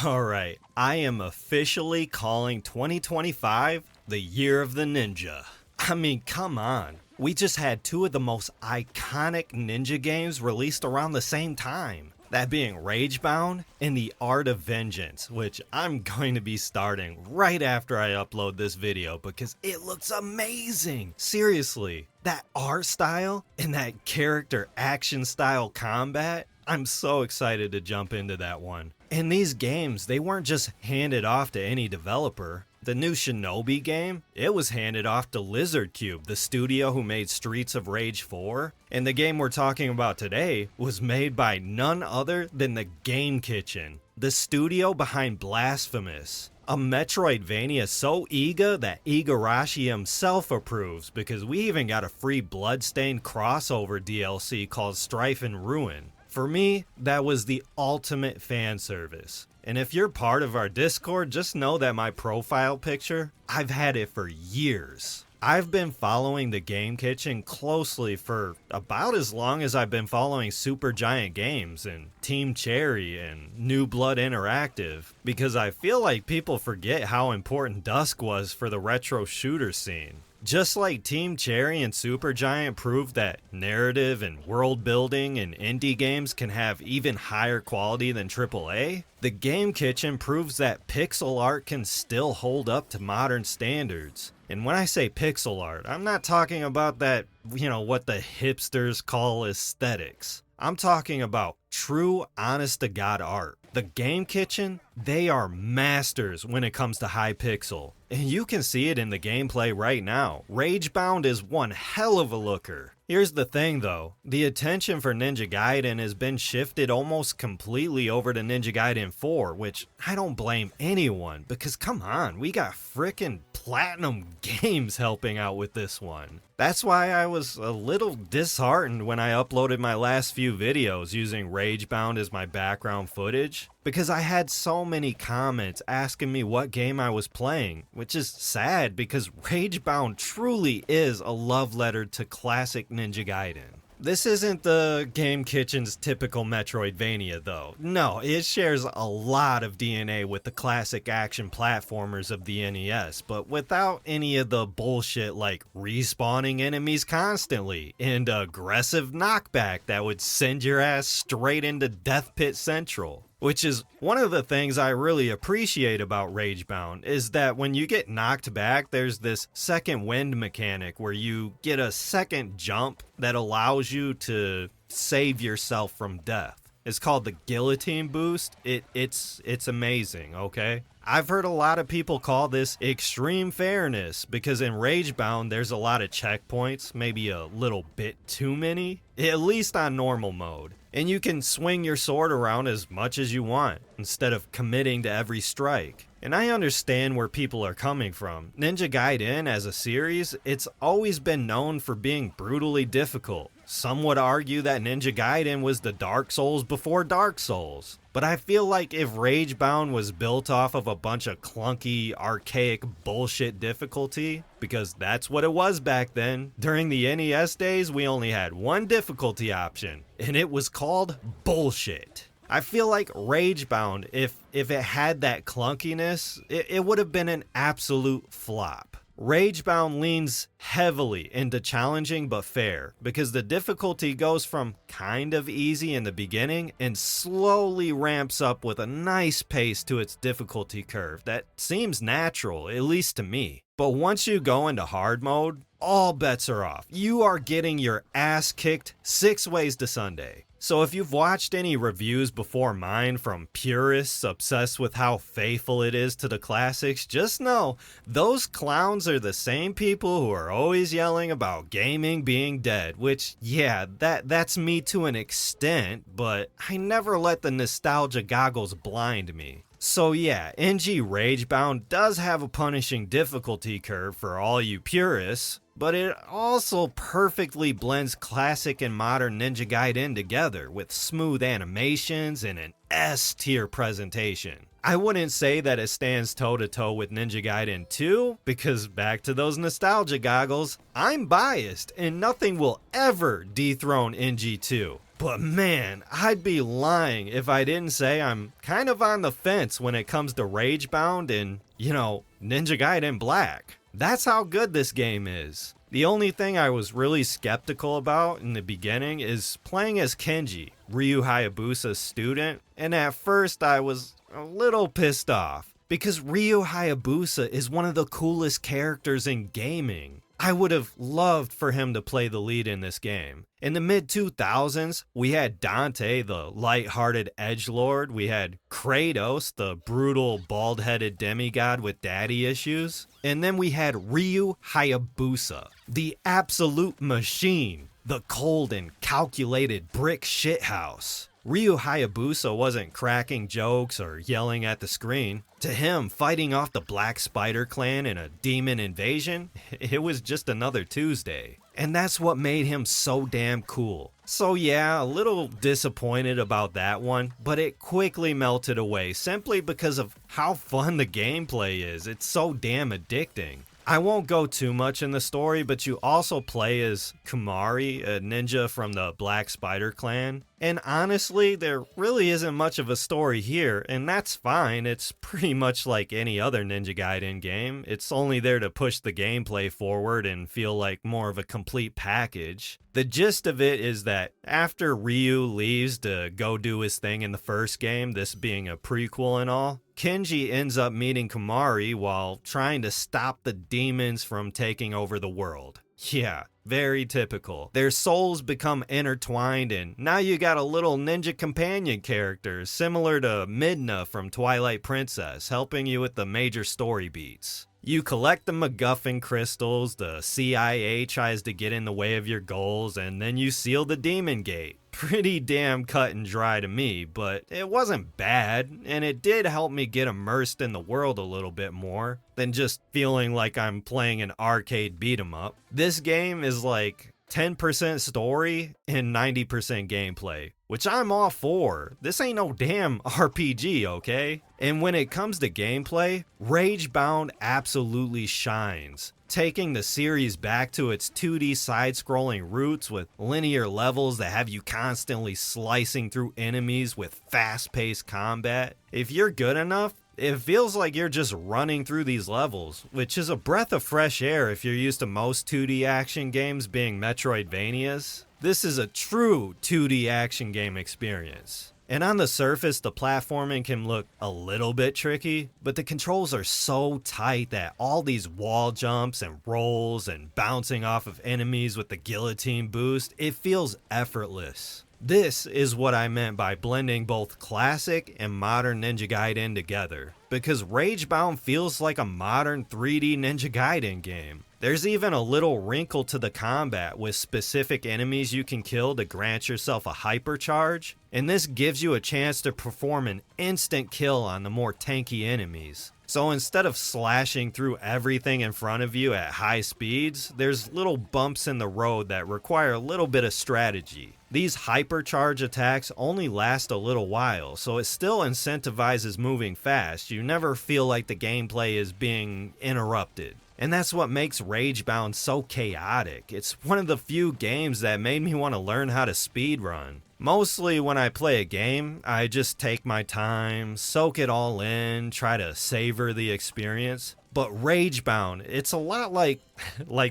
Alright, I am officially calling 2025 the year of the ninja. I mean, come on. We just had two of the most iconic ninja games released around the same time. That being Ragebound and The Art of Vengeance, which I'm going to be starting right after I upload this video because it looks amazing. Seriously, that art style and that character action style combat, I'm so excited to jump into that one. And these games, they weren't just handed off to any developer. The new Shinobi game, it was handed off to Lizard Cube, the studio who made Streets of Rage 4. And the game we're talking about today was made by none other than the Game Kitchen, the studio behind Blasphemous, a Metroidvania so eager that Igarashi himself approves, because we even got a free Bloodstained crossover DLC called Strife and Ruin. For me, that was the ultimate fan service. And if you're part of our Discord, just know that my profile picture, I've had it for years. I've been following the Game Kitchen closely for about as long as I've been following Supergiant Games and Team Cherry and New Blood Interactive, because I feel like people forget how important Dusk was for the retro shooter scene. Just like Team Cherry and Supergiant proved that narrative and world building in indie games can have even higher quality than AAA, the Game Kitchen proves that pixel art can still hold up to modern standards. And when I say pixel art, I'm not talking about that, what the hipsters call aesthetics. I'm talking about true, honest-to-God art. The Game Kitchen, they are masters when it comes to high pixel. And you can see it in the gameplay right now. Ragebound is one hell of a looker. Here's the thing though, the attention for Ninja Gaiden has been shifted almost completely over to Ninja Gaiden 4, which I don't blame anyone, because come on, we got frickin' Platinum Games helping out with this one. That's why I was a little disheartened when I uploaded my last few videos using Ragebound as my background footage, because I had so many comments asking me what game I was playing, which is sad because Ragebound truly is a love letter to classic Ninja Gaiden. This isn't the Game Kitchen's typical Metroidvania though. No, it shares a lot of DNA with the classic action platformers of the NES, but without any of the bullshit like respawning enemies constantly and aggressive knockback that would send your ass straight into Death Pit Central. Which is one of the things I really appreciate about Ragebound, is that when you get knocked back, there's this second wind mechanic where you get a second jump that allows you to save yourself from death. It's called the guillotine boost. It's amazing, okay? I've heard a lot of people call this extreme fairness because in Ragebound there's a lot of checkpoints, maybe a little bit too many, at least on normal mode. And you can swing your sword around as much as you want instead of committing to every strike. And I understand where people are coming from. Ninja Gaiden as a series, it's always been known for being brutally difficult. Some would argue that Ninja Gaiden was the Dark Souls before Dark Souls. But I feel like if Ragebound was built off of a bunch of clunky, archaic bullshit difficulty, because that's what it was back then, during the NES days we only had one difficulty option, and it was called bullshit. I feel like Ragebound, if it had that clunkiness, it would have been an absolute flop. Ragebound leans heavily into challenging but fair, because the difficulty goes from kind of easy in the beginning and slowly ramps up with a nice pace to its difficulty curve that seems natural, at least to me. But once you go into hard mode, all bets are off. You are getting your ass kicked 6 ways to Sunday. So if you've watched any reviews before mine from purists obsessed with how faithful it is to the classics, just know those clowns are the same people who are always yelling about gaming being dead, which, yeah, that's me to an extent, but I never let the nostalgia goggles blind me. So yeah, NG Ragebound does have a punishing difficulty curve for all you purists, but it also perfectly blends classic and modern Ninja Gaiden together with smooth animations and an S-tier presentation. I wouldn't say that it stands toe-to-toe with Ninja Gaiden 2, because back to those nostalgia goggles, I'm biased and nothing will ever dethrone NG2. But man, I'd be lying if I didn't say I'm kind of on the fence when it comes to Ragebound and, Ninja Gaiden Black. That's how good this game is. The only thing I was really skeptical about in the beginning is playing as Kenji, Ryu Hayabusa's student, and at first I was a little pissed off because Ryu Hayabusa is one of the coolest characters in gaming. I would have loved for him to play the lead in this game. In the mid-2000s, we had Dante, the light-hearted edgelord. We had Kratos, the brutal, bald-headed demigod with daddy issues. And then we had Ryu Hayabusa, the absolute machine, the cold and calculated brick shithouse. Ryu Hayabusa wasn't cracking jokes or yelling at the screen. To him, fighting off the Black Spider Clan in a demon invasion, it was just another Tuesday. And that's what made him so damn cool. So yeah, a little disappointed about that one, but it quickly melted away simply because of how fun the gameplay is. It's so damn addicting. I won't go too much in the story, but you also play as Kumari, a ninja from the Black Spider Clan. And honestly, there really isn't much of a story here, and that's fine. It's pretty much like any other Ninja Gaiden game. It's only there to push the gameplay forward and feel like more of a complete package. The gist of it is that after Ryu leaves to go do his thing in the first game, this being a prequel and all, Kenji ends up meeting Kumari while trying to stop the demons from taking over the world. Yeah, very typical. Their souls become intertwined and now you got a little ninja companion character similar to Midna from Twilight Princess helping you with the major story beats. You collect the MacGuffin crystals, the CIA tries to get in the way of your goals, and then you seal the demon gate. Pretty damn cut and dry to me, but it wasn't bad, and it did help me get immersed in the world a little bit more than just feeling like I'm playing an arcade beat 'em up. This game is like 10% story and 90% gameplay, which I'm all for. This ain't no damn RPG, okay? And when it comes to gameplay, Ragebound absolutely shines, taking the series back to its 2D side-scrolling roots with linear levels that have you constantly slicing through enemies with fast-paced combat. If you're good enough, it feels like you're just running through these levels, which is a breath of fresh air if you're used to most 2D action games being Metroidvanias. This is a true 2D action game experience. And on the surface, the platforming can look a little bit tricky, but the controls are so tight that all these wall jumps and rolls and bouncing off of enemies with the guillotine boost, it feels effortless. This is what I meant by blending both classic and modern Ninja Gaiden together, because Ragebound feels like a modern 3D Ninja Gaiden game. There's even a little wrinkle to the combat with specific enemies you can kill to grant yourself a hypercharge, and this gives you a chance to perform an instant kill on the more tanky enemies. So instead of slashing through everything in front of you at high speeds, there's little bumps in the road that require a little bit of strategy. These hypercharge attacks only last a little while, so it still incentivizes moving fast. You never feel like the gameplay is being interrupted. And that's what makes Ragebound so chaotic. It's one of the few games that made me want to learn how to speedrun. Mostly when I play a game, I just take my time, soak it all in, try to savor the experience. But Ragebound, it's a lot like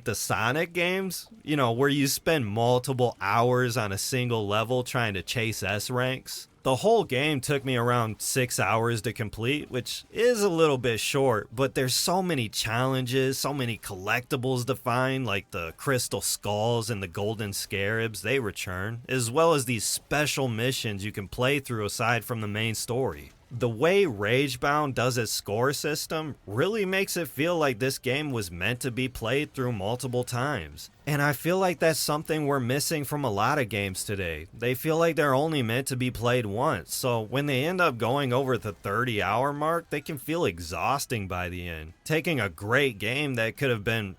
the Sonic games, where you spend multiple hours on a single level trying to chase S ranks. The whole game took me around 6 hours to complete, which is a little bit short, but there's so many challenges, so many collectibles to find, like the crystal skulls and the golden scarabs they return, as well as these special missions you can play through aside from the main story. The way Ragebound does its score system really makes it feel like this game was meant to be played through multiple times. And I feel like that's something we're missing from a lot of games today. They feel like they're only meant to be played once, so when they end up going over the 30-hour mark, they can feel exhausting by the end. Taking a great game that could have been,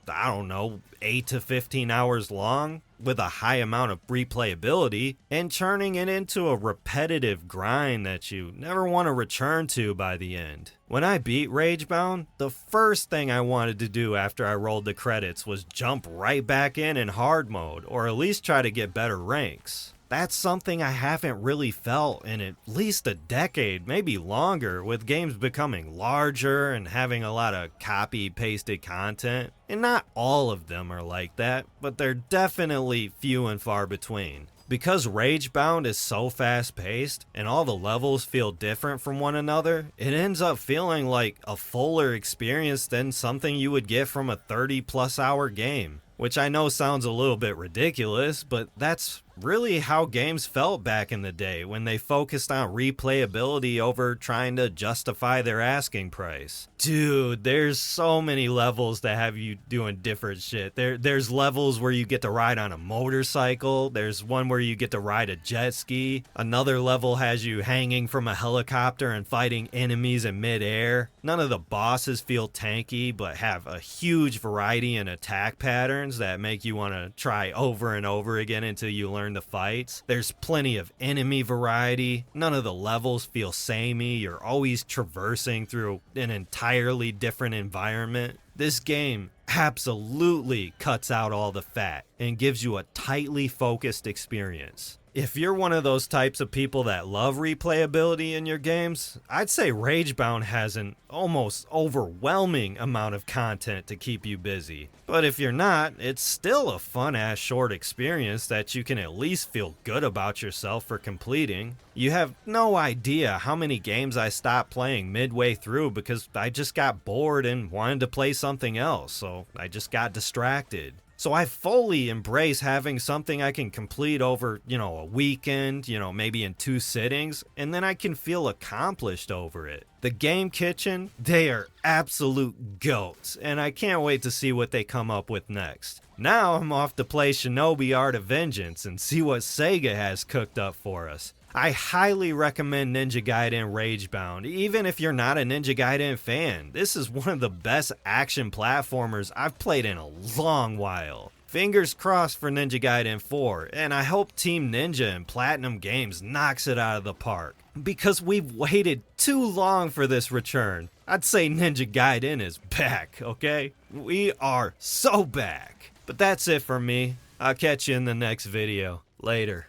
8 to 15 hours long, with a high amount of replayability, and turning it into a repetitive grind that you never want to return to by the end. When I beat Ragebound, the first thing I wanted to do after I rolled the credits was jump right back in hard mode, or at least try to get better ranks. That's something I haven't really felt in at least a decade, maybe longer, with games becoming larger and having a lot of copy-pasted content. And not all of them are like that, but they're definitely few and far between. Because Ragebound is so fast-paced and all the levels feel different from one another, it ends up feeling like a fuller experience than something you would get from a 30-plus hour game. Which I know sounds a little bit ridiculous, but that's really how games felt back in the day when they focused on replayability over trying to justify their asking price. Dude, there's so many levels that have you doing different shit. There's levels where you get to ride on a motorcycle. There's one where you get to ride a jet ski. Another level has you hanging from a helicopter and fighting enemies in midair. None of the bosses feel tanky, but have a huge variety in attack patterns that make you want to try over and over again until you learn the fights. There's plenty of enemy variety. None of the levels feel samey. You're always traversing through an entirely different environment. This game absolutely cuts out all the fat and gives you a tightly focused experience. If you're one of those types of people that love replayability in your games, I'd say Ragebound has an almost overwhelming amount of content to keep you busy. But if you're not, it's still a fun-ass short experience that you can at least feel good about yourself for completing. You have no idea how many games I stopped playing midway through because I just got bored and wanted to play something else, so I just got distracted. So I fully embrace having something I can complete over, a weekend, maybe in 2 sittings, and then I can feel accomplished over it. The Game Kitchen, they are absolute goats, and I can't wait to see what they come up with next. Now I'm off to play Shinobi Art of Vengeance and see what Sega has cooked up for us. I highly recommend Ninja Gaiden Ragebound, even if you're not a Ninja Gaiden fan. This is one of the best action platformers I've played in a long while. Fingers crossed for Ninja Gaiden 4, and I hope Team Ninja and Platinum Games knocks it out of the park. Because we've waited too long for this return. I'd say Ninja Gaiden is back, okay? We are so back. But that's it for me. I'll catch you in the next video. Later.